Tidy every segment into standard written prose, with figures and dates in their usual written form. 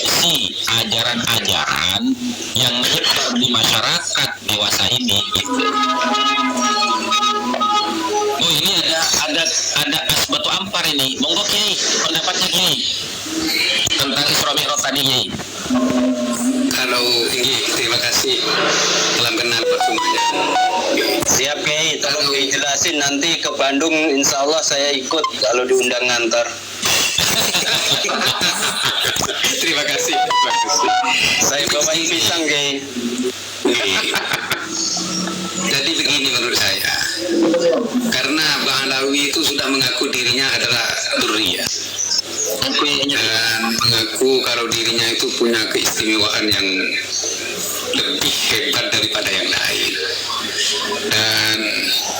mempersepsi ajaran-ajaran yang menyebar di masyarakat dewasa ini gitu. Oh, ini ada as batu ampar ini. Monggo Kiai, pendapatnya Kiai tentang Isra Mi'raj tadi Kiai. Kalau ini terima kasih telah kenal semuanya. Siap Kiai, tolong dijelasin nanti ke Bandung, insya Allah saya ikut kalau diundang ngantar. Terima kasih. Saya bawain pisang Kiai. Jadi begini menurut saya, karena Bahlawi itu sudah mengaku dirinya adalah durriyah dan mengaku kalau dirinya itu punya keistimewaan yang lebih hebat daripada yang lain, dan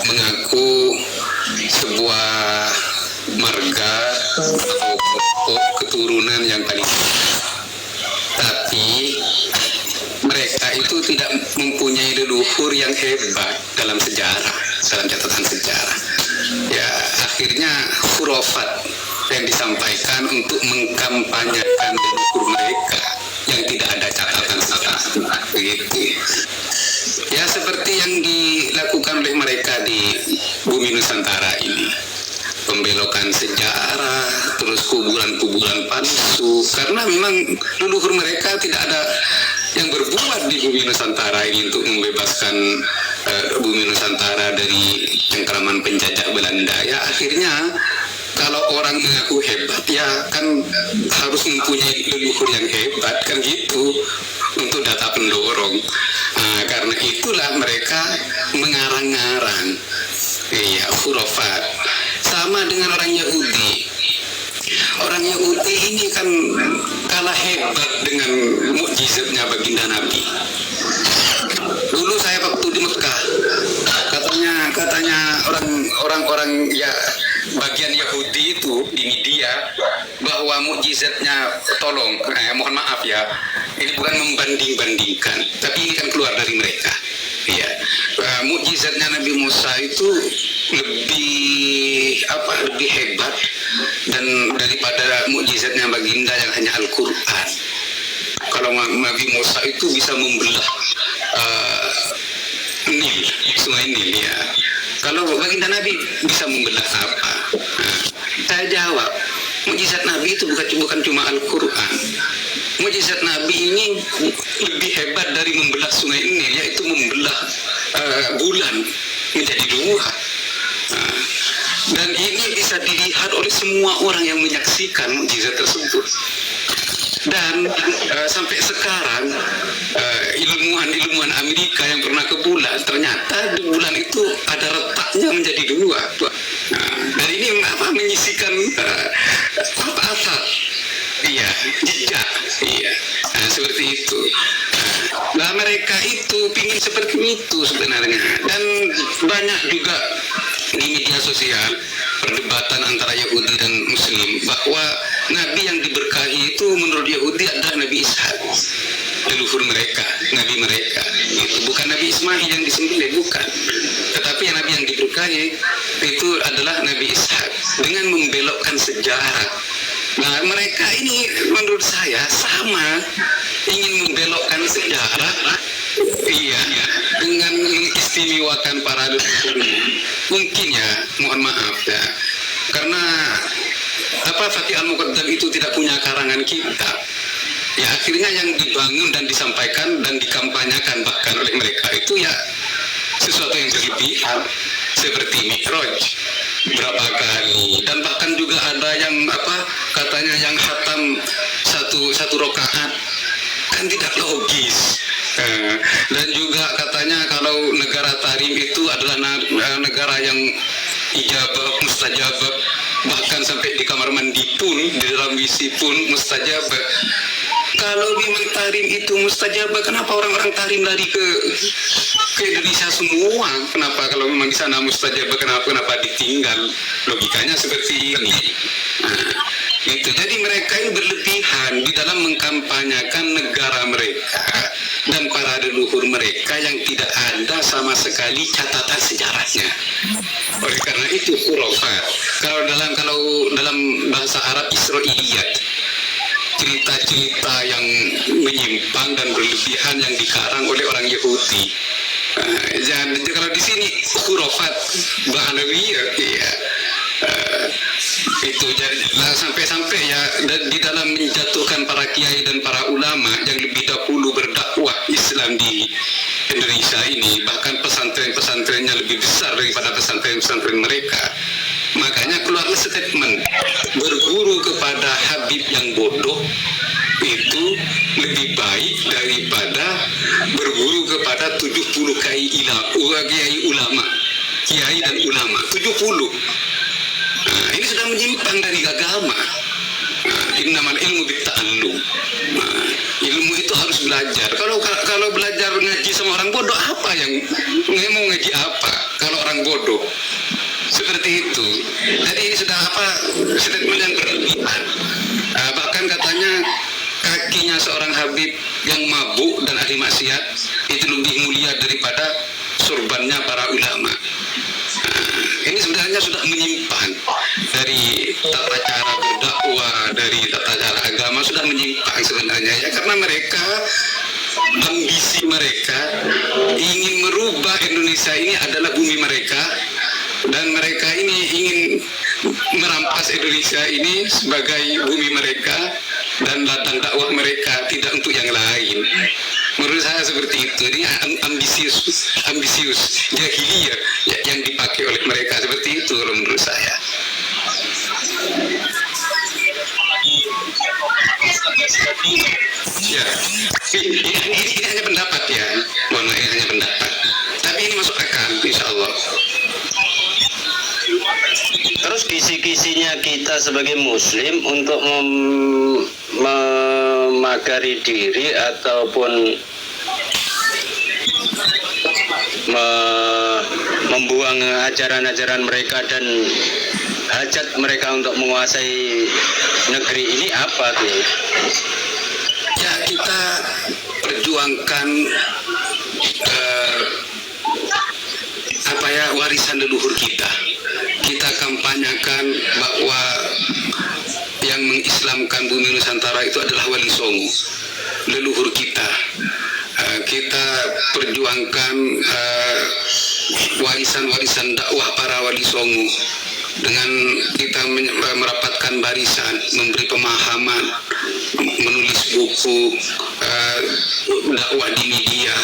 mengaku sebuah marga atau pokok keturunan yang paling tapi mereka itu tidak mempunyai leluhur yang hebat dalam sejarah, dalam catatan sejarah. Ya, akhirnya khurafat yang disampaikan untuk mengkampanyekan leluhur mereka yang tidak ada catatan sejarah, begitu. Ya, seperti yang dilakukan oleh mereka di bumi Nusantara ini, pembelokan sejarah, terus kuburan-kuburan palsu, karena memang leluhur mereka tidak ada yang berbuat di bumi Nusantara ini untuk membebaskan bumi Nusantara dari cengkraman penjajah Belanda. Ya, akhirnya kalau orang mengaku hebat, ya kan harus mempunyai leluhur yang hebat, kan gitu, untuk data pendorong. Nah, karena itulah mereka mengarang-arang, iya, khurafat. Sama dengan orang Yahudi. Orang Yahudi ini kan kalah hebat dengan mukjizatnya baginda Nabi. Dulu saya waktu di Mekah, katanya orang-orang ya bagian Yahudi itu di media bahwa mukjizatnya, tolong, mohon maaf ya, ini bukan membanding-bandingkan, tapi ini kan keluar dari mereka. Ya, mukjizatnya Nabi Musa itu lebih hebat dan daripada mukjizatnya baginda yang hanya Al-Quran. Kalau Nabi Musa itu bisa membelah Nil, sungai Nil ya. Kalau baginda Nabi bisa membelah apa? Nah, saya jawab, mukjizat Nabi itu bukan cuma Al-Quran. Mukjizat Nabi ini lebih hebat dari membelah sungai Nil, yaitu membelah bulan menjadi dua. Nah, dan ini bisa dilihat oleh semua orang yang menyaksikan mukjizat tersebut. Dan sampai sekarang ilmuwan Amerika yang pernah ke bulan, ternyata di bulan itu ada retaknya menjadi dua. Nah, dan ini menyisikan asal, iya, jejak, iya, nah, seperti itu. Nah, mereka itu pingin seperti itu sebenarnya, dan banyak juga di media sosial perdebatan antara Yahudi dan Muslim bahwa Nabi yang diberkahi itu menurut Yahudi adalah Nabi Ishak, leluhur mereka, Nabi mereka. Itu bukan Nabi Ismail yang disembelih, bukan. Tetapi yang Nabi yang diberkahi itu adalah Nabi Ishak, dengan membelokkan sejarah. Nah, mereka ini menurut saya sama ingin membelokkan sejarah, iya, dengan mengistimewakan para leluhur. Mungkin ya, mohon maaf ya, karena Fatih Al-Muqaddam itu tidak punya karangan kitab. Ya, akhirnya yang dibangun dan disampaikan dan dikampanyekan bahkan oleh mereka itu ya sesuatu yang berlebihan, seperti Mi'raj berapa kali, dan bahkan juga ada yang katanya yang khatam satu rakaat, kan tidak logis. Dan juga katanya kalau negara Tarim itu adalah negara yang ijabah, mustajabah, bahkan sampai di kamar mandi pun, di dalam WC pun mustajabah. Kalau memang Tarim itu mustajabah, kenapa orang-orang Tarim lari ke Indonesia semua? Kenapa kalau memang di sana mustajabah, kenapa ditinggal? Logikanya seperti ini. Nah, itu. Jadi mereka ini berlebihan di dalam mengkampanyekan negara mereka dan para leluhur mereka yang tidak ada sama sekali catatan sejarahnya. Oleh karena itu khurafat. Kalau dalam bahasa Arab Israiliyat. cerita-cerita yang menyimpang dan berlebihan yang dikarang oleh orang Yahudi. Jangan kalau di sini khurafat Bahlawiyah, ya. Itu jadi sampai-sampai ya di dalam menjatuhkan para kiai dan para ulama yang lebih dahulu berdakwah Islam di Indonesia ini, bahkan pesantren-pesantrennya lebih besar daripada pesantren-pesantren mereka. Makanya keluarlah statement, berguru kepada Habib yang bodoh itu lebih baik daripada berguru kepada 70 kiai dan ulama 70. Ini sudah menyimpang dari agama. Innamal ilmu bitta'allum. Ilmu itu harus belajar. Kalau belajar ngaji sama orang bodoh, apa yang mau ngaji apa kalau orang bodoh? Seperti itu. Jadi ini sudah statement yang berlebihan. Bahkan katanya kakinya seorang Habib yang mabuk dan ahli maksiat itu lebih mulia daripada surbannya para ulama. Ini sebenarnya sudah menyimpang dari tata cara berdakwah, dari tata cara agama, sudah menyimpang sebenarnya ya, karena ambisi mereka ingin merubah Indonesia ini adalah bumi mereka, dan mereka ini ingin merampas Indonesia ini sebagai bumi mereka dan ladang dakwah mereka, tidak untuk yang lain. Menurut saya seperti itu. Ini ambisius jahiliyah yang dipakai oleh mereka, seperti itu menurut saya. Ya, ini hanya pendapat ya, mohon maaf, ini hanya pendapat. Tapi ini masuk akal, insya Allah. Terus kisi-kisinya kita sebagai Muslim untuk memagari diri ataupun membuang ajaran-ajaran mereka dan hajat mereka untuk menguasai negeri ini apa sih? Ya, kita perjuangkan warisan leluhur kita. Kita kampanyakan bahwa yang mengislamkan bumi Nusantara itu adalah Wali Songo, leluhur kita. Kita perjuangkan warisan-warisan dakwah para Wali Songo dengan kita merapatkan barisan, memberi pemahaman, menulis buku, dakwah di media,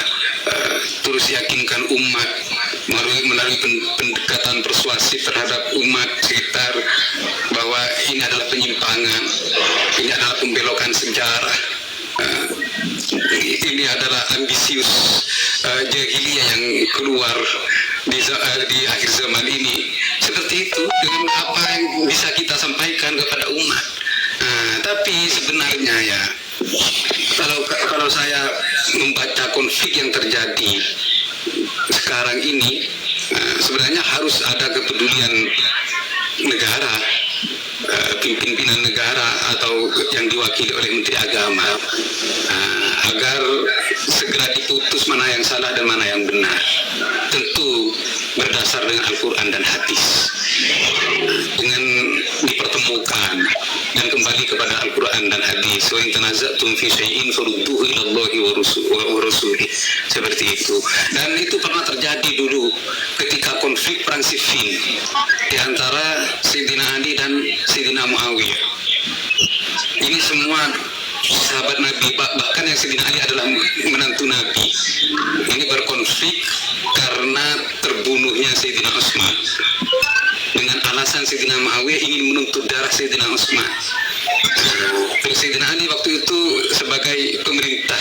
terus yakinkan umat melalui pendekatan persuasif terhadap umat sekitar bahwa ini adalah penyimpangan, ini adalah pembelokan sejarah, ini adalah ambisius jahiliyah yang keluar di akhir zaman ini. Seperti itu dengan apa yang bisa kita sampaikan kepada umat. Tapi sebenarnya ya, kalau saya membaca konflik yang terjadi sekarang ini, sebenarnya harus ada kepedulian negara, pimpinan negara atau yang diwakili oleh Menteri Agama, agar segera diputus mana yang salah dan mana yang benar, tentu berdasar dengan Al-Quran dan hadis, dengan dipertemukan dan kembali kepada Al-Quran dan hadis. Wa in tanaza'tum fi syai'in farudduhu ila Allahi wa rasulih, seperti itu. Dan itu pernah terjadi dulu ketika konflik perang Siffin di antara Sayyidina Ali dan Sayyidina Muawiyah. Ini semua sahabat Nabi, bahkan yang Sayyidina Ali adalah menantu Nabi. Ini berkonflik karena terbunuhnya Sayyidina Utsman, dengan alasan Sayyidina Muawiyah ingin menuntut darah Sayyidina Utsman. Terus Sayyidina Ali waktu itu sebagai pemerintah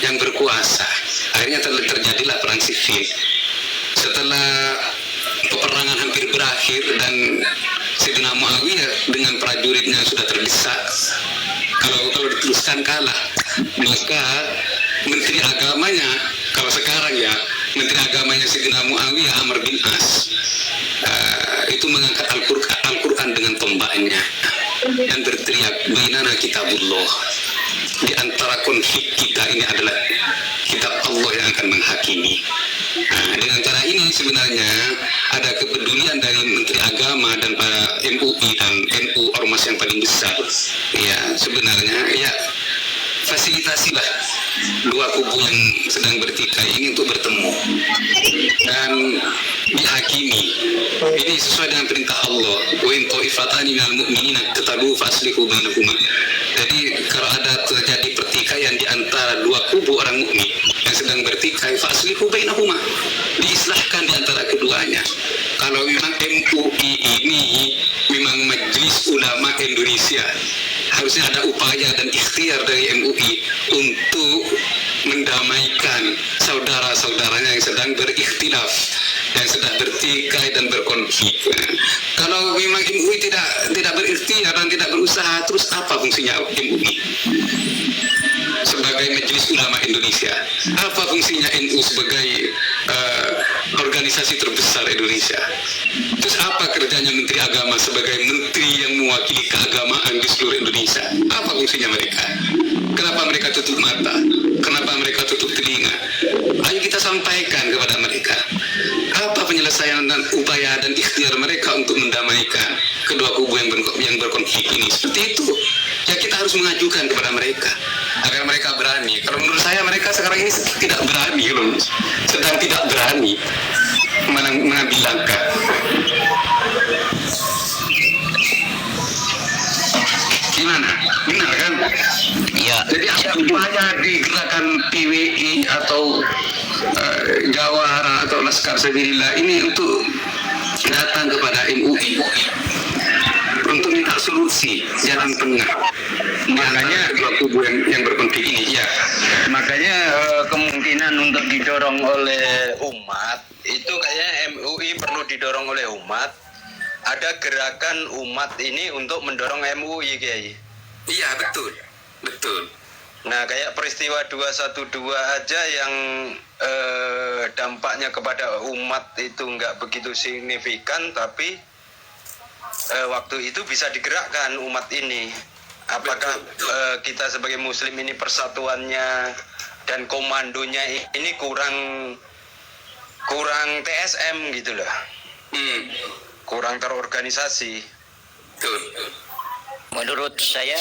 yang berkuasa, akhirnya terjadilah perang Siffin. Setelah peperangan hampir berakhir dan Sayyidina Muawiyah dengan prajuritnya sudah terdesak, kalau diteruskan kalah, maka menteri agamanya, kalau sekarang ya, menteri agamanya Sayyidina Muawiyah, Amr bin As, itu mengangkat Al-Quran dengan tombaknya dan berteriak, bainana kitabullah, di antara konflik kita ini adalah kitab Allah yang akan menghakimi. Dengan cara ini sebenarnya ada kepedulian dari Menteri Agama dan para MUI dan NU Ormas yang paling besar. Ya, sebenarnya ya fasilitasilah dua kubu yang sedang bertikai ini untuk bertemu dan dihakimi. Ini sesuai dengan perintah Allah. Wa in ta'ifatani minal mu'minina iqtatalu faslihu bainahuma. Jadi kalau ada terjadi pertikaian di antara dua kubu orang mukmin yang sedang bertikai, faslihu bainahuma, diislahkan di antara keduanya. Kalau memang MUI ini memang Majelis Ulama Indonesia, harusnya ada upaya dan ikhtiar dari MUI untuk mendamaikan saudara-saudaranya yang sedang berikhtilaf, yang sedang bertikai dan berkonflik. Kalau memang MUI tidak berikhtiar dan tidak berusaha, terus apa fungsinya MUI sebagai Majelis Ulama Indonesia? Apa fungsinya NU sebagai organisasi terbesar Indonesia? Terus apa kerjanya Menteri Agama sebagai menteri yang mewakili keagamaan di seluruh Indonesia? Apa fungsinya mereka? Kenapa mereka tutup mata? Kenapa mereka tutup telinga? Ayo kita sampaikan kepada mereka apa penyelesaian dan upaya dan ikhtiar mereka untuk mendamaikan kedua kubu yang berkonflik ini. Seperti itu ya, kita harus mengajukan kepada mereka agar mereka berani. Kalau menurut saya mereka sekarang ini tidak berani loh, sedang tidak berani mengambil langkah. Gimana? Benar kan? Ya. Jadi ada upaya di gerakan PWI atau Jawara atau Laskar Sabilillah ini untuk datang kepada MUI untuk minta solusi jalan tengah. Makanya dua kubu yang berkonflik ini, ya. Makanya kemungkinan untuk didorong oleh umat itu kayaknya MUI perlu didorong oleh umat. Ada gerakan umat ini untuk mendorong MUI, Kiai. Iya, betul. Nah, kayak peristiwa 212 aja yang dampaknya kepada umat itu nggak begitu signifikan, tapi waktu itu bisa digerakkan umat ini. Apakah kita sebagai muslim ini persatuannya dan komandonya ini kurang TSM gitu loh. Kurang terorganisasi. Betul. Menurut saya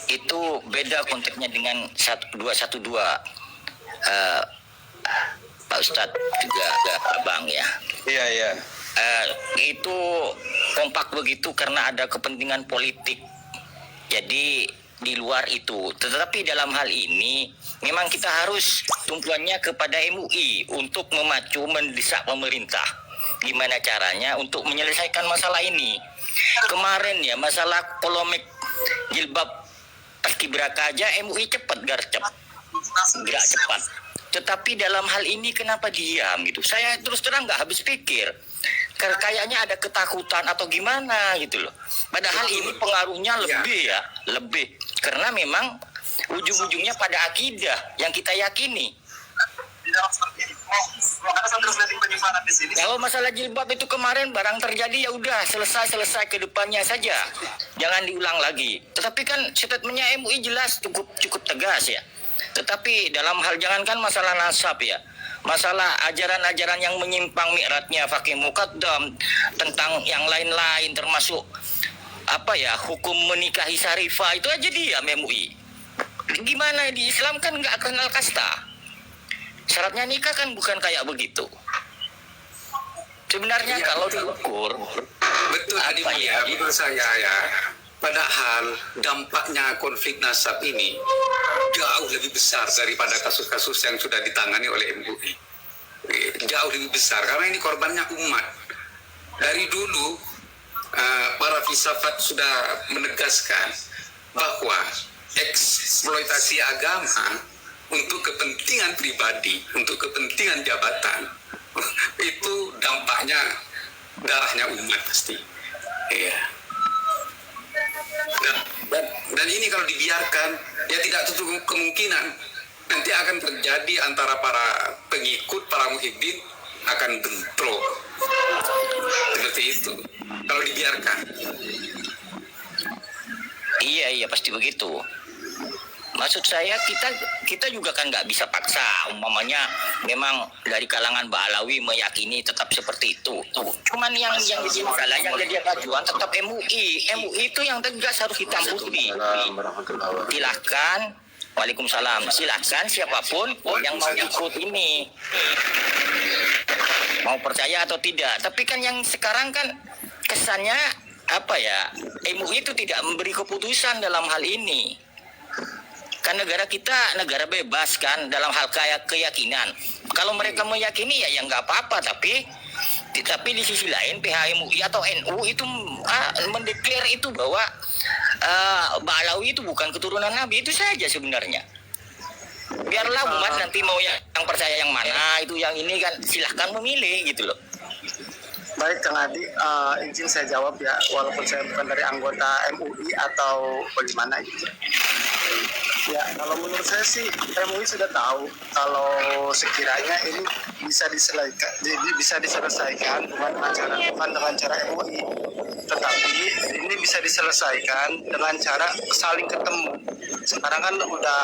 itu beda konteksnya dengan 212. Pak Ustadz juga Abang ya. Iya. Itu kompak begitu karena ada kepentingan politik. Jadi di luar itu. Tetapi dalam hal ini memang kita harus tumpuannya kepada MUI untuk memacu mendesak pemerintah. Gimana caranya untuk menyelesaikan masalah ini. Kemarin ya masalah polemik jilbab paskibraka aja MUI cepat gerak cepat. Tetapi dalam hal ini kenapa diam gitu? Saya terus terang nggak habis pikir. Kayaknya ada ketakutan atau gimana gitu loh. Padahal ini pengaruhnya lebih. Karena memang ujung-ujungnya pada akidah yang kita yakini. Kalau masalah jilbab itu kemarin barang terjadi ya udah selesai ke depannya saja, jangan diulang lagi. Tetapi kan statementnya MUI jelas cukup tegas ya. Tetapi dalam hal jangankan masalah nasab ya, masalah ajaran-ajaran yang menyimpang mi'ratnya Fakih Muqaddam tentang yang lain-lain termasuk hukum menikahi syarifah itu aja dia MUI. Gimana di Islam kan nggak kenal kasta. Syaratnya nikah kan bukan kayak begitu. Sebenarnya kalau diukur Betul menurut saya ya. Padahal dampaknya konflik nasab ini jauh lebih besar daripada kasus-kasus yang sudah ditangani oleh MUI. Jauh lebih besar karena ini korbannya umat. Dari dulu para filsafat sudah menegaskan bahwa eksploitasi agama untuk kepentingan pribadi, untuk kepentingan jabatan, itu dampaknya darahnya umat pasti. Iya. Dan ini kalau dibiarkan, ya tidak tutup kemungkinan nanti akan terjadi antara para pengikut, para muhibbin akan bentrok. Seperti itu. Kalau dibiarkan. iya pasti begitu. maksud saya kita juga kan nggak bisa paksa. Umpamanya memang dari kalangan Ba'alawi meyakini tetap seperti itu. Cuman yang jadi masalah, yang jadi ajuan tetap MUI. MUI itu yang tegas harus ditambuti. Silahkan, waalaikumsalam. Silahkan siapapun yang mau ikut ini, mau percaya atau tidak. Tapi kan yang sekarang kan kesannya apa ya? MUI itu tidak memberi keputusan dalam hal ini. Kan negara kita negara bebas kan dalam hal kayak keyakinan. Kalau mereka meyakini ya nggak apa-apa, tapi di sisi lain PH MUI atau NU itu mendeklar itu bahwa Ba'alawi itu bukan keturunan Nabi, itu saja sebenarnya. Biarlah umat nanti mau yang percaya yang mana, itu yang ini kan silahkan memilih gitu loh. Baik Kang Adi, izin saya jawab ya, walaupun saya bukan dari anggota MUI atau bagaimana gitu. Ya, kalau menurut saya sih MUI sudah tahu kalau sekiranya ini bisa diselesaikan bukan dengan cara MUI, tetapi ini bisa diselesaikan dengan cara saling ketemu. Sekarang kan udah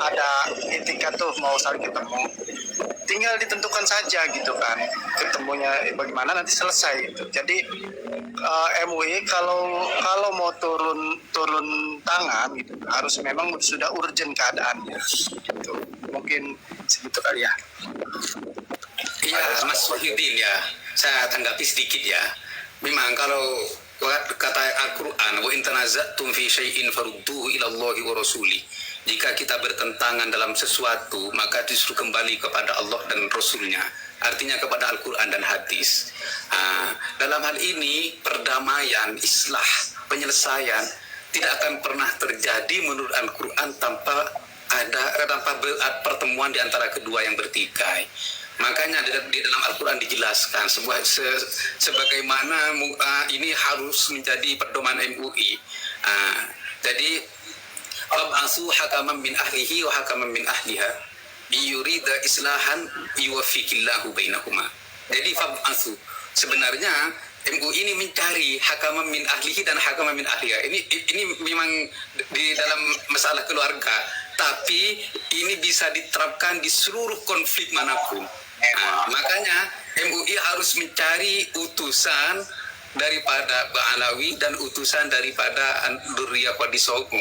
ada etikat tuh mau saling ketemu, tinggal ditentukan saja gitu kan ketemunya bagaimana nanti selesai gitu. Jadi MUI kalau mau turun tangan gitu harus memang sudah urgent keadaannya gitu. Mungkin segitu kali ya. Iya, Mas Wahyudin ya, saya tanggapi sedikit ya. Memang kalau kata Al-Quran, wa in tanaza'tum fi syai'in farudduhu ila Allahi wa rasuli. Jika kita bertentangan dalam sesuatu, maka disuruh kembali kepada Allah dan Rasulnya. Artinya kepada Al-Quran dan hadis. Dalam hal ini, perdamaian, islah, penyelesaian tidak akan pernah terjadi menurut Al-Quran tanpa pertemuan di antara kedua yang bertikai. Makanya di dalam Al-Quran dijelaskan sebagaimana ini harus menjadi pedoman MUI. Jadi fab'atsu hakaman min ahlihi wa hakaman min ahliha yurida islahan yuwaffiqillahu bainahuma. Jadi fab'atsu, sebenarnya MUI ini mencari hakaman min ahlihi dan hakaman min ahliha. Ini memang di dalam masalah keluarga, tapi ini bisa diterapkan di seluruh konflik manapun. Makanya MUI harus mencari utusan daripada Ba'alawi dan utusan daripada Durriyah Qadi Songo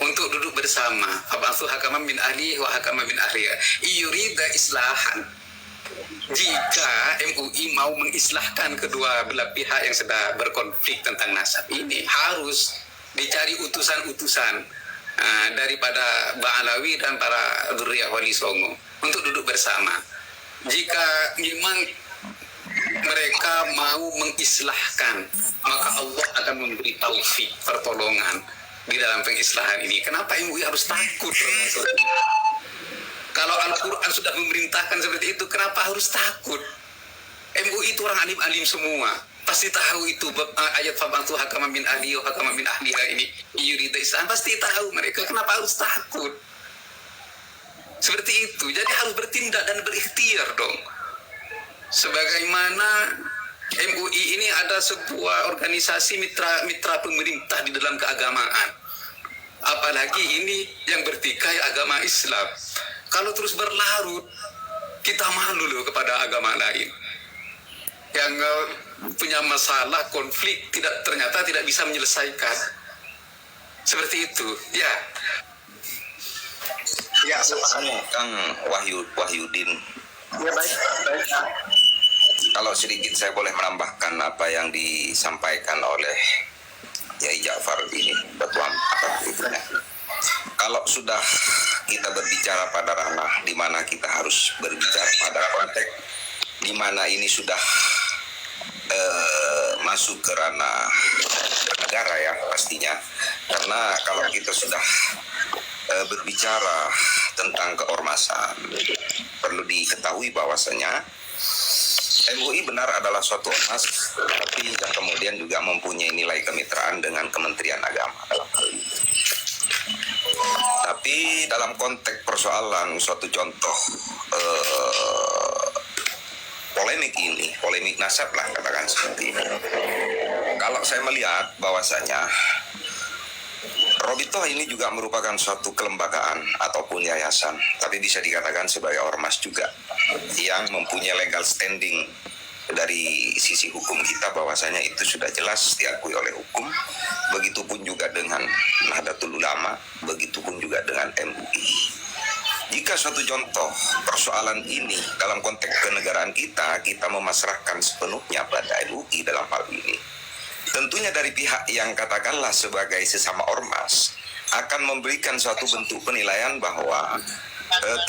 untuk duduk bersama. Fab'atsu hakaman min ahlihi wa hakaman min ahliha yurida islahan. Jika MUI mau mengislahkan kedua belah pihak yang sedang berkonflik tentang nasab ini, harus dicari utusan-utusan daripada Ba'alawi dan para Durriyah Qadi Songo untuk duduk bersama. Jika memang mereka mau mengislahkan, maka Allah akan memberi taufik, pertolongan di dalam pengislahan ini. Kenapa MUI harus takut? Kalau Al-Quran sudah memerintahkan seperti itu, kenapa harus takut? MUI itu orang alim-alim semua, pasti tahu itu ayat fab'atsu hakaman min ahlihi wa hakaman min ahliha ini yurida islahan, pasti tahu mereka. Kenapa harus takut? Seperti itu. Jadi harus bertindak dan berikhtiar dong. Sebagaimana MUI ini ada sebuah organisasi mitra pemerintah di dalam keagamaan. Apalagi ini yang bertikai agama Islam. Kalau terus berlarut, kita malu loh kepada agama lain yang punya masalah konflik ternyata tidak bisa menyelesaikan. Seperti itu. Ya. Ya, sama-sama. Kang Wahyudin. Ya baik. Kalau sedikit saya boleh menambahkan apa yang disampaikan oleh Yai Ja'far ini, Batuan Akademiknya. Kalau sudah kita berbicara pada ranah di mana kita harus berbicara pada konteks di mana ini sudah masuk ke ranah negara ya pastinya. Karena kalau kita sudah berbicara tentang keormasan, perlu diketahui bahwasanya MUI benar adalah suatu ormas, tapi yang kemudian juga mempunyai nilai kemitraan dengan Kementerian Agama dalam hal ini. Tapi dalam konteks persoalan suatu contoh polemik nasab lah katakan seperti ini. Kalau saya melihat bahwasanya Robitoh ini juga merupakan suatu kelembagaan ataupun yayasan, tapi bisa dikatakan sebagai ormas juga yang mempunyai legal standing dari sisi hukum kita, bahwasanya itu sudah jelas diakui oleh hukum. Begitupun juga dengan Nahdlatul Ulama, begitupun juga dengan MUI. Jika suatu contoh persoalan ini dalam konteks kenegaraan kita memasrahkan sepenuhnya pada MUI dalam hal ini, tentunya dari pihak yang katakanlah sebagai sesama ormas akan memberikan suatu bentuk penilaian bahwa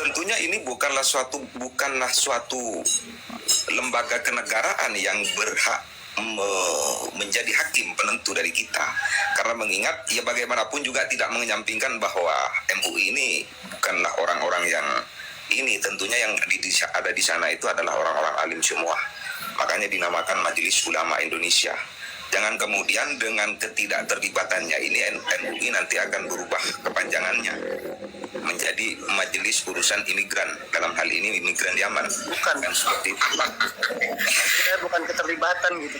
tentunya ini bukanlah suatu lembaga kenegaraan yang berhak menjadi hakim penentu dari kita, karena mengingat ya bagaimanapun juga tidak menyampingkan bahwa MUI ini bukanlah orang-orang yang ini, tentunya yang ada di sana itu adalah orang-orang alim semua, makanya dinamakan Majelis Ulama Indonesia. Jangan kemudian dengan ketidakterlibatannya ini MUI nanti akan berubah kepanjangannya menjadi Majelis Urusan Imigran, dalam hal ini imigran Yaman. Bukan. Kan seperti itu. Saya bukan keterlibatan gitu.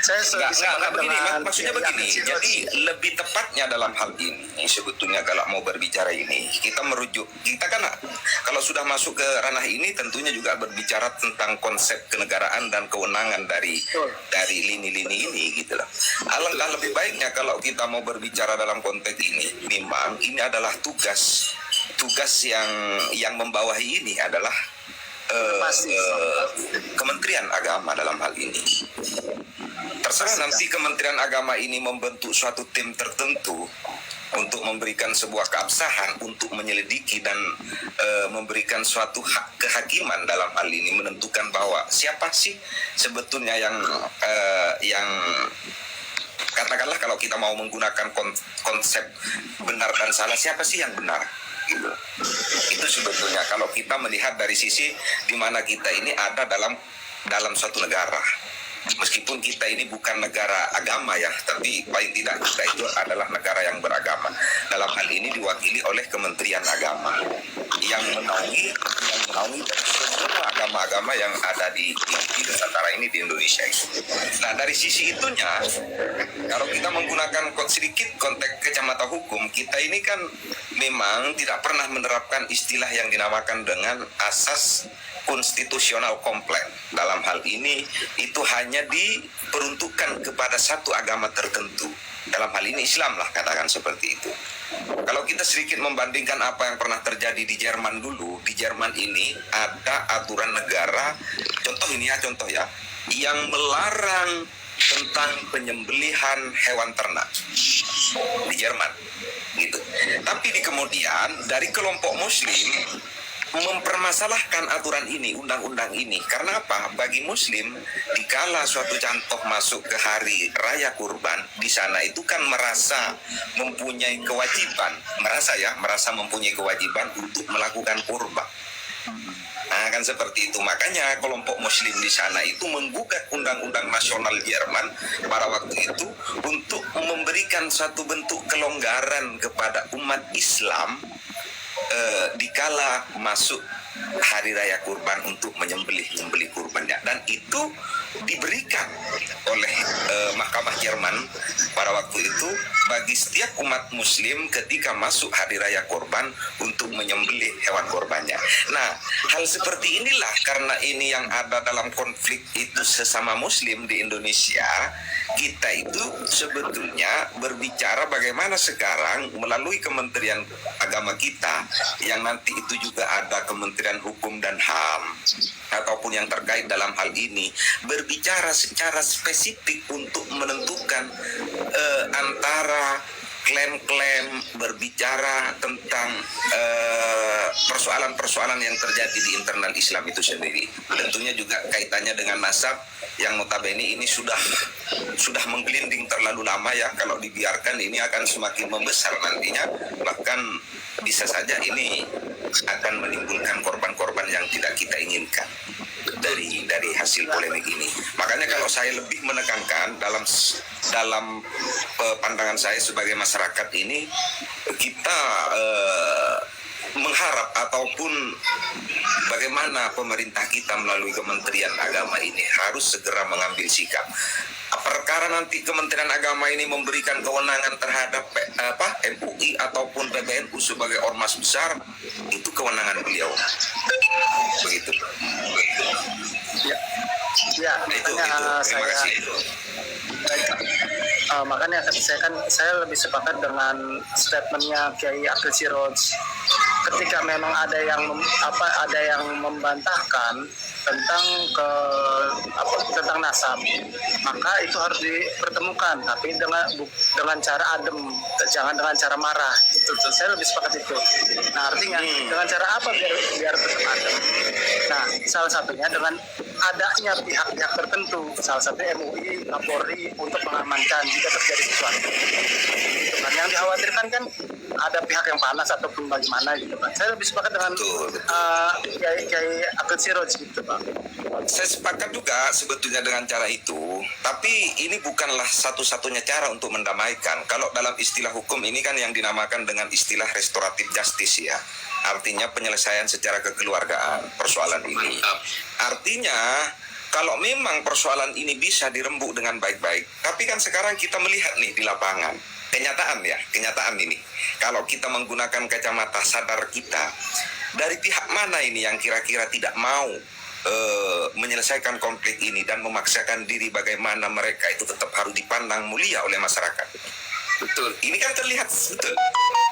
Saya Enggak begini, maksudnya ya, begini. situasi. Jadi lebih tepatnya dalam hal ini sebetulnya kalau mau berbicara ini kita merujuk, kita kan kalau sudah masuk ke ranah ini tentunya juga berbicara tentang konsep kenegaraan dan kewenangan dari lini-lini ini gitu loh. Alangkah lebih baiknya kalau kita mau berbicara dalam konteks ini, memang ini adalah tugas yang membawahi ini adalah Kementerian Agama dalam hal ini. Terserah nanti Kementerian Agama ini membentuk suatu tim tertentu untuk memberikan sebuah keabsahan untuk menyelidiki dan memberikan suatu hak kehakiman dalam hal ini, menentukan bahwa siapa sih sebetulnya yang katakanlah kalau kita mau menggunakan konsep benar dan salah, siapa sih yang benar gitu. Itu sebetulnya kalau kita melihat dari sisi di mana kita ini ada dalam suatu negara. Meskipun kita ini bukan negara agama ya, tapi paling tidak kita itu adalah negara yang beragama. Dalam hal ini diwakili oleh Kementerian Agama yang menaungi dari semua agama-agama yang ada di Nusantara ini, di Indonesia itu. Nah dari sisi itunya, kalau kita menggunakan sedikit konteks kacamata hukum, kita ini kan memang tidak pernah menerapkan istilah yang dinamakan dengan asas konstitusional kompleks. Dalam hal ini itu hanya diperuntukkan kepada satu agama tertentu. Dalam hal ini Islam lah, katakan seperti itu. Kalau kita sedikit membandingkan apa yang pernah terjadi di Jerman dulu, di Jerman ini ada aturan negara, contoh ya, yang melarang tentang penyembelihan hewan ternak di Jerman gitu. Tapi kemudian dari kelompok Muslim mempermasalahkan aturan ini, undang-undang ini. Karena apa? Bagi Muslim, dikala suatu contoh masuk ke hari raya kurban, di sana itu kan merasa mempunyai kewajiban, merasa mempunyai kewajiban untuk melakukan kurban. Nah, kan seperti itu. Makanya kelompok Muslim di sana itu menggugat undang-undang nasional Jerman pada waktu itu untuk memberikan suatu bentuk kelonggaran kepada umat Islam dikala masuk hari raya kurban untuk menyembelih kurbannya, dan itu diberikan oleh Mahkamah Jerman pada waktu itu bagi setiap umat Muslim ketika masuk hari raya kurban untuk menyembelih hewan kurbannya. Nah, hal seperti inilah, karena ini yang ada dalam konflik itu sesama Muslim di Indonesia, kita itu sebetulnya berbicara bagaimana sekarang melalui Kementerian Agama kita, yang nanti itu juga ada Kementerian Hukum dan HAM ataupun yang terkait dalam hal ini, berbicara secara spesifik untuk menentukan antara klaim-klaim, berbicara tentang persoalan-persoalan yang terjadi di internal Islam itu sendiri. Tentunya juga kaitannya dengan nasab yang notabene ini sudah menggelinding terlalu lama ya. Kalau dibiarkan ini akan semakin membesar nantinya, bahkan bisa saja ini akan menimbulkan korban-korban yang tidak kita inginkan dari hasil polemik ini. Makanya kalau saya lebih menekankan dalam pandangan saya sebagai masyarakat ini, kita mengharap ataupun bagaimana pemerintah kita melalui Kementerian Agama ini harus segera mengambil sikap. Perkara nanti Kementerian Agama ini memberikan kewenangan terhadap MUI ataupun PBNU sebagai ormas besar, itu kewenangan beliau. Begitu. Ya, Itu. makanya Terima kasih. makanya saya lebih sepakat dengan statementnya Kiai Akil Siroj. Ketika memang ada yang membantahkan tentang nasab, maka itu harus dipertemukan, tapi dengan cara adem, jangan dengan cara marah. Itu saya lebih sepakat itu. Nah, artinya dengan cara apa biar tetap adem? Nah, salah satunya dengan adanya pihak-pihak tertentu, salah satunya MUI, Kapolri, untuk mengamankan jika terjadi sesuatu. Gitu kan. Yang dikhawatirkan kan ada pihak yang panas ataupun bagaimana gitu kan. Saya lebih sepakat dengan Kiai Akil Siroj gitu Pak. Saya sepakat juga sebetulnya dengan cara itu, tapi ini bukanlah satu-satunya cara untuk mendamaikan. Kalau dalam istilah hukum ini kan yang dinamakan dengan istilah restoratif justice ya. Artinya penyelesaian secara kekeluargaan persoalan ini. Artinya kalau memang persoalan ini bisa dirembuk dengan baik-baik, tapi kan sekarang kita melihat nih di lapangan, kenyataan ini. Kalau kita menggunakan kacamata sadar kita, dari pihak mana ini yang kira-kira tidak mau menyelesaikan konflik ini dan memaksakan diri bagaimana mereka itu tetap harus dipandang mulia oleh masyarakat. Betul. Ini kan terlihat betul,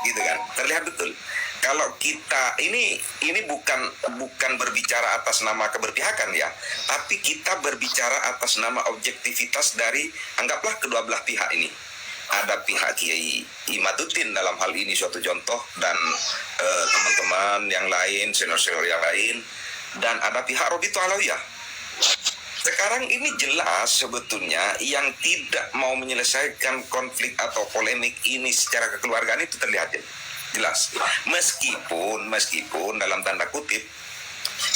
gitu kan? Terlihat betul. Kalau kita ini bukan berbicara atas nama keberpihakan ya, tapi kita berbicara atas nama objektivitas dari anggaplah kedua belah pihak ini. Ada pihak Kiai Imaduddin dalam hal ini suatu contoh, dan teman-teman yang lain, senior-senior yang lain, dan ada pihak Robito Alawiyah. Sekarang ini jelas sebetulnya yang tidak mau menyelesaikan konflik atau polemik ini secara kekeluargaan itu terlihat jelas. Meskipun dalam tanda kutip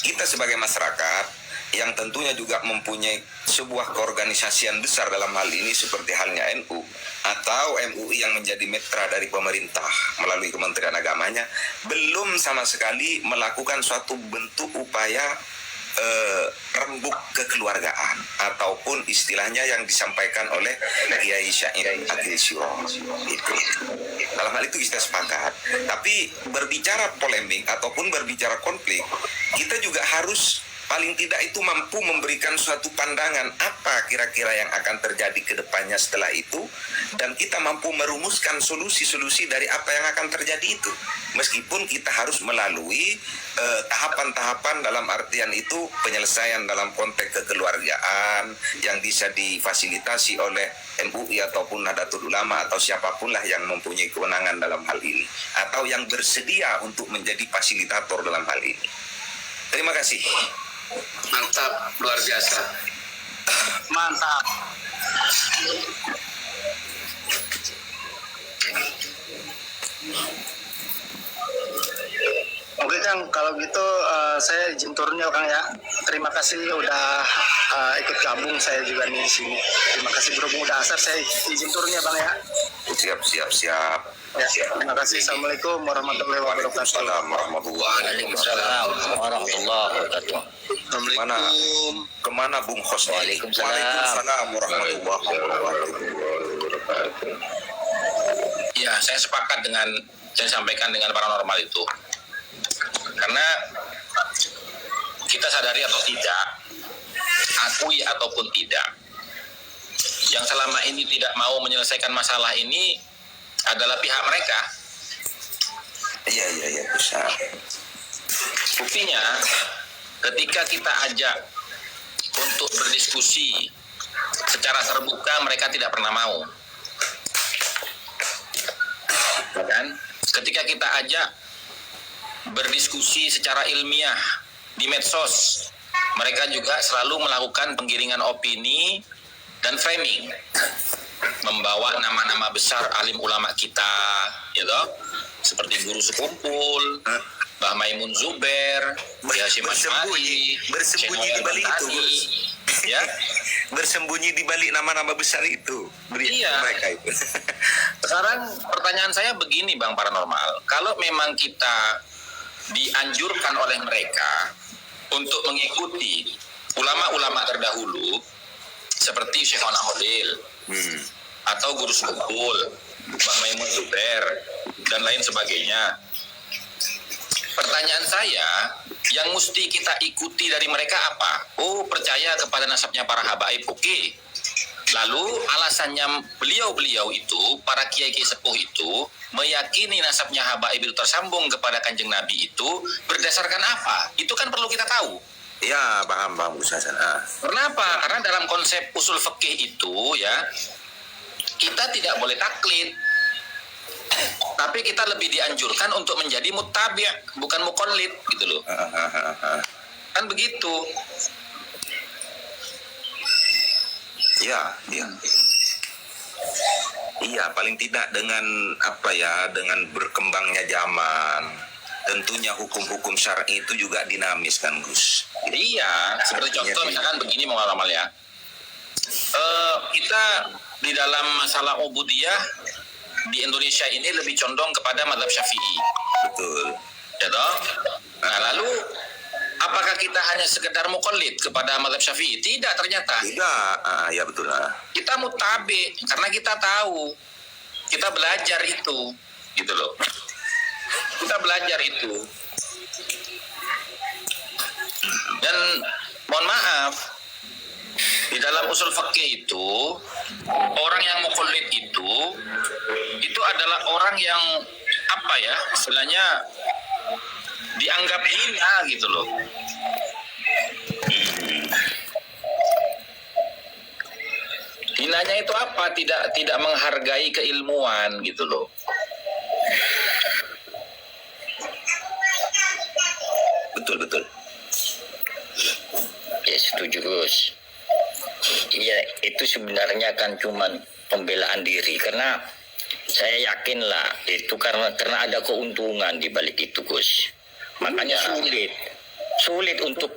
kita sebagai masyarakat yang tentunya juga mempunyai sebuah keorganisasian besar dalam hal ini seperti halnya NU atau MUI yang menjadi mitra dari pemerintah melalui Kementerian Agamanya, belum sama sekali melakukan suatu bentuk upaya rembuk kekeluargaan ataupun istilahnya yang disampaikan oleh Kiai Syahid Akil Siroj itu. Dalam hal itu kita sepakat. Tapi berbicara polemik ataupun berbicara konflik, kita juga harus paling tidak itu mampu memberikan suatu pandangan apa kira-kira yang akan terjadi ke depannya setelah itu, dan kita mampu merumuskan solusi-solusi dari apa yang akan terjadi itu. Meskipun kita harus melalui tahapan-tahapan dalam artian itu penyelesaian dalam konteks kekeluargaan yang bisa difasilitasi oleh MUI ataupun Nahdlatul Ulama atau siapapun lah yang mempunyai kewenangan dalam hal ini atau yang bersedia untuk menjadi fasilitator dalam hal ini. Terima kasih. Mantap, luar biasa. Mantap. Oke Kang, kalau gitu saya izin turun ya Kang ya. Terima kasih udah ikut gabung, saya juga nih di sini. Terima kasih berhubung udah asar, saya izin turun ya Bang ya. Siap. Ya, terima kasih. Assalamualaikum warahmatullahi wabarakatuh. Waalaikumsalam warahmatullahi wabarakatuh. Warahmatullahi wabarakatuh. Kemana Bung Hos? Waalaikumsalam warahmatullahi wabarakatuh. Ya, saya sepakat dengan saya sampaikan dengan paranormal itu. Karena kita sadari atau tidak, akui ataupun tidak, yang selama ini tidak mau menyelesaikan masalah ini adalah pihak mereka. Iya, bisa. Buktinya, ketika kita ajak untuk berdiskusi secara terbuka, mereka tidak pernah mau. Dan ketika kita ajak berdiskusi secara ilmiah di medsos, mereka juga selalu melakukan penggiringan opini dan framing, membawa nama-nama besar alim ulama kita, gitu, seperti Guru Sekumpul, Mbah Maimun Zubair, Hasyim Asmari, bersembunyi di balik itu, ya, bersembunyi di balik nama-nama besar itu, iya. Mereka itu. Sekarang pertanyaan saya begini Bang Paranormal, kalau memang kita dianjurkan oleh mereka untuk mengikuti ulama-ulama terdahulu seperti Syekh Khalil atau Guru Sukul, Bang Maimun Zubair dan lain sebagainya. Pertanyaan saya, yang mesti kita ikuti dari mereka apa? Oh, percaya kepada nasabnya para habaib, oke. Lalu alasannya beliau-beliau itu, para kiai-kiai sepuh itu, meyakini nasabnya habaib itu tersambung kepada Kanjeng Nabi itu berdasarkan apa? Itu kan perlu kita tahu. Ya, paham Gus Hasan. Kenapa? Karena dalam konsep usul fikih itu ya, kita tidak boleh taklid. Tapi kita lebih dianjurkan untuk menjadi muttabi', bukan muqallid gitu loh. Kan begitu. Iya. Iya, paling tidak dengan dengan berkembangnya zaman, tentunya hukum-hukum syar'i itu juga dinamis kan Gus. Iya, seperti contoh misalkan begini mau amal ya. Kita di dalam masalah ubudiyah di Indonesia ini lebih condong kepada mazhab Syafi'i. Betul. Ya toh? Nah, lalu apakah kita hanya sekedar muqallid kepada mazhab Syafi'i? Tidak, ternyata. Tidak, ya betul lah. Kita mutabi karena kita tahu. Kita belajar itu, gitu loh. Kita belajar itu. Dan mohon maaf, di dalam usul fikih itu orang yang muqallid itu adalah orang yang istilahnya dianggap hina gitu loh. Hinanya itu apa? Tidak menghargai keilmuan gitu loh. Betul. Ya setuju Gus. Iya, itu sebenarnya kan cuman pembelaan diri, karena saya yakin lah itu karena ada keuntungan di balik itu Gus. Makanya sulit untuk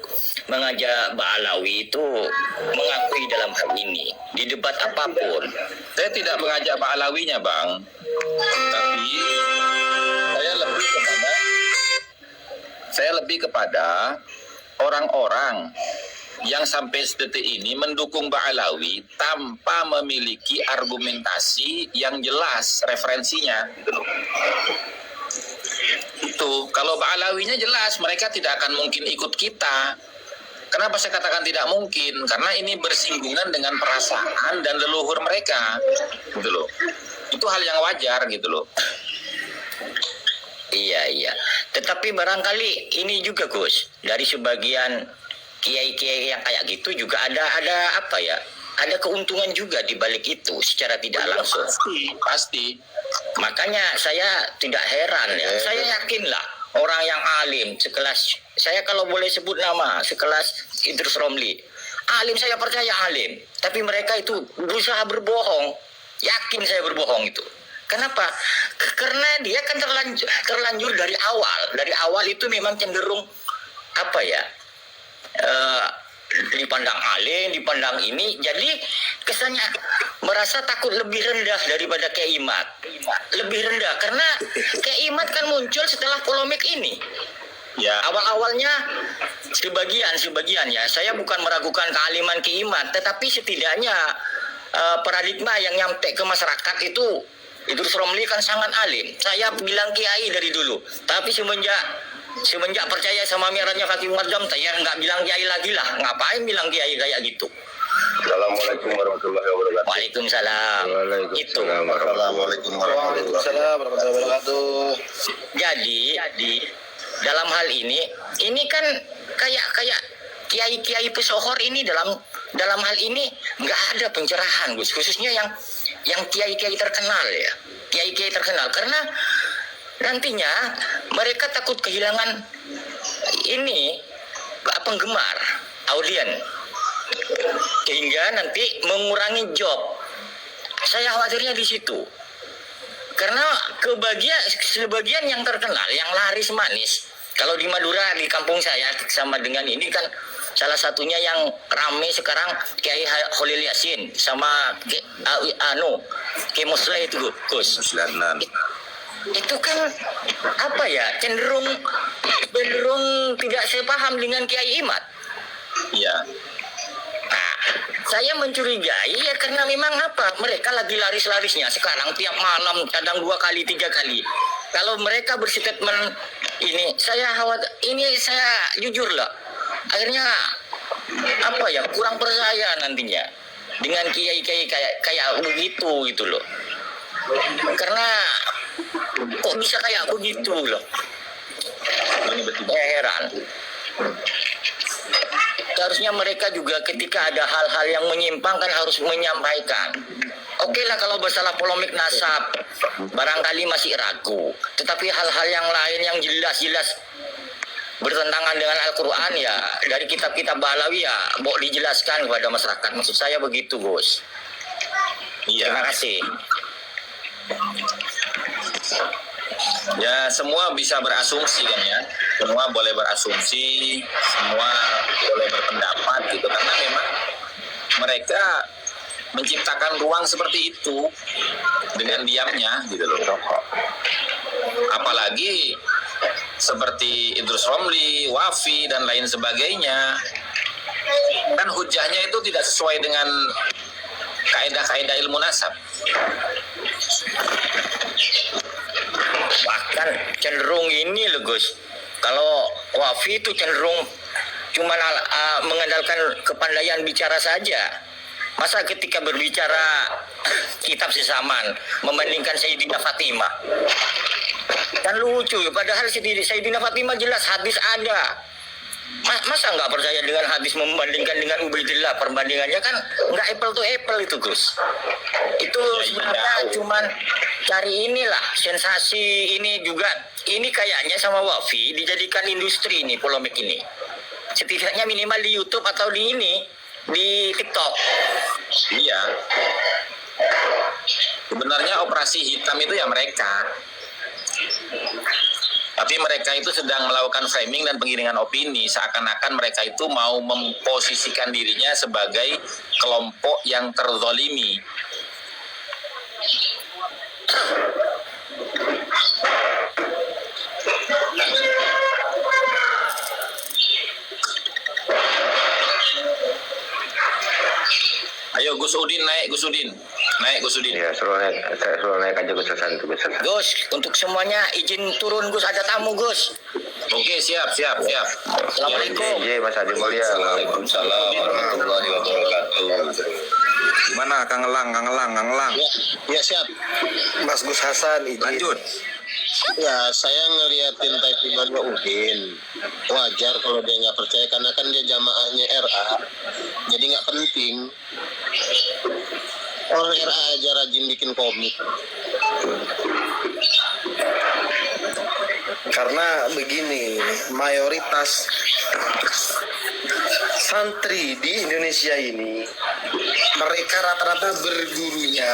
mengajak Ba'alawi itu mengakui dalam hal ini di debat apapun. Saya tidak mengajak Ba'alawinya Bang, tapi saya lebih kepada orang-orang yang sampai detik ini mendukung Ba'alawi tanpa memiliki argumentasi yang jelas referensinya gitu loh. Itu kalau Ba'alawinya jelas mereka tidak akan mungkin ikut kita. Kenapa saya katakan tidak mungkin? Karena ini bersinggungan dengan perasaan dan leluhur mereka gitu loh. Itu hal yang wajar gitu loh. Iya. Tetapi barangkali ini juga Gus, dari sebagian kiai-kiai yang kayak gitu juga ada keuntungan juga di balik itu secara tidak langsung. Pasti. Makanya saya tidak heran ya. Saya yakin lah orang yang alim sekelas, saya kalau boleh sebut nama, sekelas Idrus Romli. Alim, saya percaya alim. Tapi mereka itu berusaha berbohong. Yakin saya berbohong itu. Kenapa? Karena dia kan terlanjur dari awal. Dari awal itu memang cenderung dipandang alim, dipandang ini, jadi kesannya merasa takut lebih rendah daripada Kiai Imad. Lebih rendah karena Kiai Imad kan muncul setelah polemik ini. Ya. Awal-awalnya sebagian ya, saya bukan meragukan kealiman Kiai Imad, tetapi setidaknya paradigma yang nyampe ke masyarakat itu Idrus Romli kan sangat alim. Saya bilang kiai dari dulu, tapi semenjak percaya sama mi'rajnya Hakim Madzam, saya nggak bilang kiai lagi lah. Ngapain bilang kiai kayak gitu? Assalamualaikum warahmatullahi wabarakatuh. Waalaikumsalam. Itu. Assalamualaikum warahmatullahi wabarakatuh. Jadi dalam hal ini kan kayak kiai-kiai pesohor ini dalam hal ini nggak ada pencerahan Gus, khususnya yang kiai-kiai terkenal ya, kiai-kiai terkenal, karena nantinya mereka takut kehilangan ini penggemar, audien, sehingga nanti mengurangi job. Saya khawatirnya di situ, karena sebagian yang terkenal, yang laris manis, kalau di Madura di kampung saya sama dengan ini kan salah satunya yang ramai sekarang Kiai Khalil Yasin sama Kiai Musle itu Gus. itu kan apa ya, cenderung tidak sepaham dengan Kiai Imad. Iya. Nah, saya mencurigai ya karena memang apa, mereka lagi laris-larisnya sekarang tiap malam kadang 2 kali 3 kali. Kalau mereka berstatement ini, saya khawatir, ini saya jujur loh, akhirnya apa ya, kurang percaya nantinya dengan kiai-kiai kayak begitu gitu loh. Karena kok bisa kayak begitu loh. Ini betul. Heran. Seharusnya mereka juga ketika ada hal-hal yang menyimpang kan harus menyampaikan. Oke lah kalau masalah polemik nasab barangkali masih ragu, tetapi hal-hal yang lain yang jelas-jelas bertentangan dengan Al-Quran ya dari kitab-kitab Balawi ya mau dijelaskan kepada masyarakat. Maksud saya begitu, Gus. Iya. Terima kasih. Ya semua bisa berasumsi kan ya, semua boleh berasumsi, semua boleh berpendapat gitu, karena memang mereka menciptakan ruang seperti itu dengan diamnya gitu loh. Apalagi seperti Idrus Romli, Wafi dan lain sebagainya, kan hujahnya itu tidak sesuai dengan kaedah-kaedah ilmu nasab. Bahkan cenderung ini loh Gus, kalau Wafi itu cenderung cuma mengandalkan kepandaian bicara saja. Masa ketika berbicara kitab sesaman membandingkan Sayyidina Fatimah, kan lucu ya, padahal Sayyidina Fatimah jelas hadis ada. Masa nggak percaya dengan hadis membandingkan dengan Ubaidillah, perbandingannya kan nggak apple to apple itu Gus. Itu sebenarnya cuman cari inilah sensasi, ini juga ini kayaknya sama Wafi dijadikan industri ini polemik ini. Setidaknya minimal di YouTube atau di TikTok. Iya. Sebenarnya operasi hitam itu ya mereka. Tapi mereka itu sedang melakukan framing dan penggiringan opini, seakan-akan mereka itu mau memposisikan dirinya sebagai kelompok yang terzolimi. Ayo Gus Udin naik, Gus Udin. Naik Gus Udin. Iya, suruh naik aja Gus Hasan. Gus, untuk semuanya izin turun Gus, ada tamu Gus. Oke, siap. Assalamualaikum. Iya, Mas Adi Mulia. Waalaikumsalam warahmatullahi wabarakatuh. Gimana Kang Elang? Ya siap. Mas Gus Hasan izin. Lanjut. Ya, saya ngeliatin typingannya Udin. Wajar kalau dia nggak percaya karena kan dia jamaahnya RA. Jadi nggak penting. Orang RA aja rajin bikin komik. Karena begini, mayoritas santri di Indonesia ini mereka rata-rata bergurunya,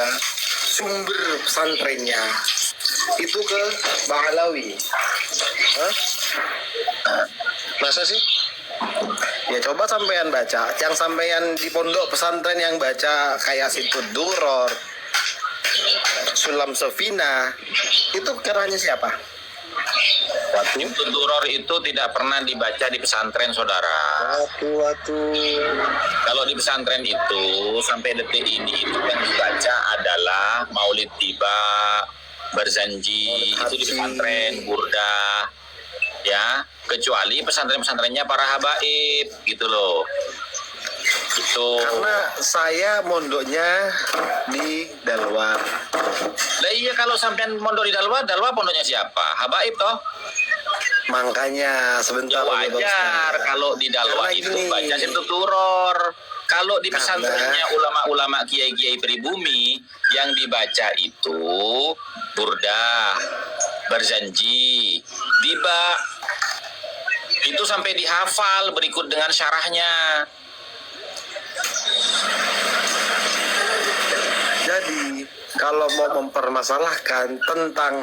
sumber pesantrennya itu ke Balawi. Hah? Masa sih? Ya coba sampean baca, yang sampean di pondok pesantren yang baca kayak Situd Duror, Sulam Sofina, itu caranya siapa? Situd Duror itu tidak pernah dibaca di pesantren, saudara. Kalau di pesantren itu sampai detik ini itu yang dibaca adalah Maulid Tiba, Berzanji, itu di pesantren, Burda, ya, kecuali pesantren-pesantrennya para habaib, gitu loh. Itu. Karena saya mondoknya di Dalwa. Lah iya, kalau sampean mondok di Dalwa pondoknya siapa? Habaib toh? Makanya sebentar. Ya wajar kalau di Dalwa Karena itu gini. baca Situd Duror. Kalau di Karena- pesantrennya ulama-ulama kiai-kiai pribumi yang dibaca itu Burda, Berzanji, Diba. Itu sampai dihafal berikut dengan syarahnya. Jadi kalau mau mempermasalahkan tentang